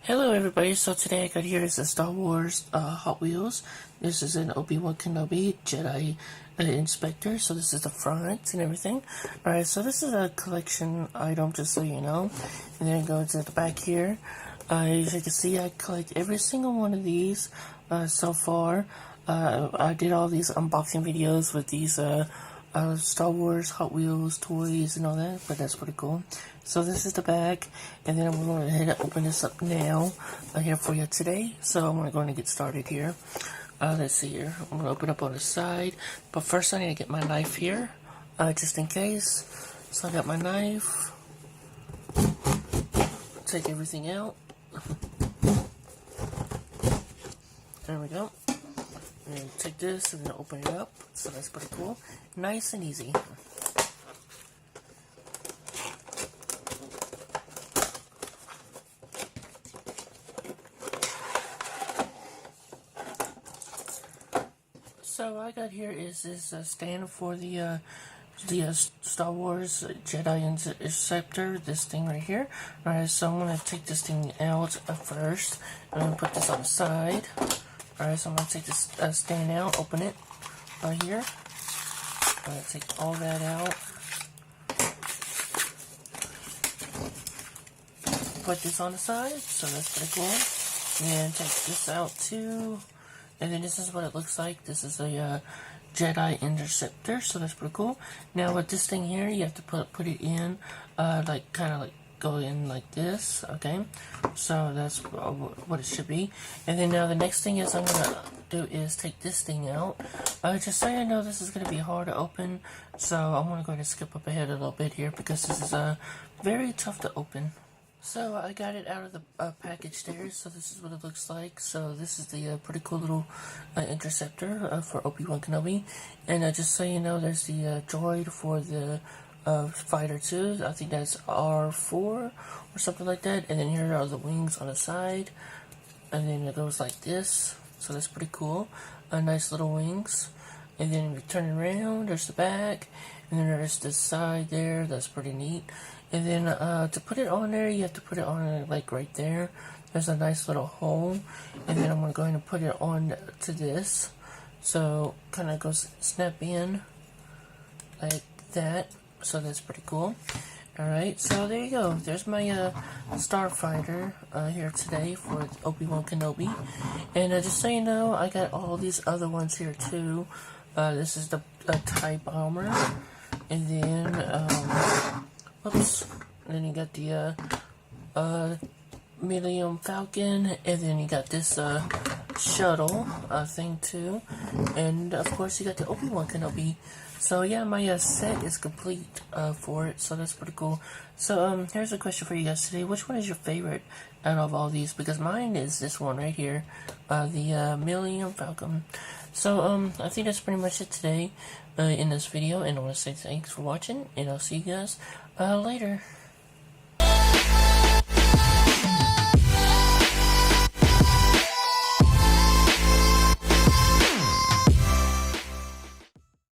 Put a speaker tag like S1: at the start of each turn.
S1: Hello everybody, so today I got here is a Star Wars Hot Wheels. This is an Obi-Wan Kenobi Jedi inspector, so this is the front and everything. Alright, so this is a collection item, just so you know. And then it goes to the back here. As you can see, I collect every single one of these so far. I did all these unboxing videos with these Star Wars Hot Wheels toys and all that, but that's pretty cool. So this is the back, and then I'm going to go ahead and open this up now here for you today. So I'm going to get started here. Let's see here. I'm going to open up on the side, but first I need to get my knife here, just in case. So I got my knife. Take everything out. There we go. And take this and then open it up. So that's pretty cool. Nice and easy. So what I got here is this stand for the Star Wars Jedi interceptor, this thing right here. Alright, so I'm going to take this thing out first. I'm going to put this on the side. Alright, so I'm going to take this stand out, open it right here. I'm going to take all that out. Put this on the side, so that's pretty cool. And take this out too. And then this is what it looks like. This is a Jedi interceptor, so that's pretty cool. Now with this thing here, you have to put it in, like kind of like go in like this, okay? So that's what it should be. And then now the next thing is I'm gonna do is take this thing out. Just so you know, this is gonna be hard to open, so I'm gonna go ahead and skip up ahead a little bit here because this is very tough to open. So I got it out of the package there, so this is what it looks like. So this is the pretty cool little interceptor for Obi-Wan Kenobi. And just so you know, there's the droid for the fighter too. I think that's R4 or something like that. And then here are the wings on the side. And then it goes like this. So that's pretty cool. Nice little wings. And then we turn it around, there's the back. And then there's this side there, that's pretty neat. And then to put it on there, you have to put it on like right there. There's a nice little hole. And then I'm going to go ahead and put it on to this. So kind of goes snap in like that. So that's pretty cool. Alright, so there you go. There's my starfighter here today for Obi-Wan Kenobi. And just so you know, I got all these other ones here too. This is the TIE bomber. And then, whoops. And then you got the Millennium Falcon. And then you got this shuttle thing too. And of course you got the Obi-Wan Kenobi. So yeah, my set is complete for it, so that's pretty cool. So here's a question for you guys today. Which one is your favorite out of all these? Because mine is this one right here, the Millennium Falcon. So I think that's pretty much it today in this video, and I want to say thanks for watching, and I'll see you guys later.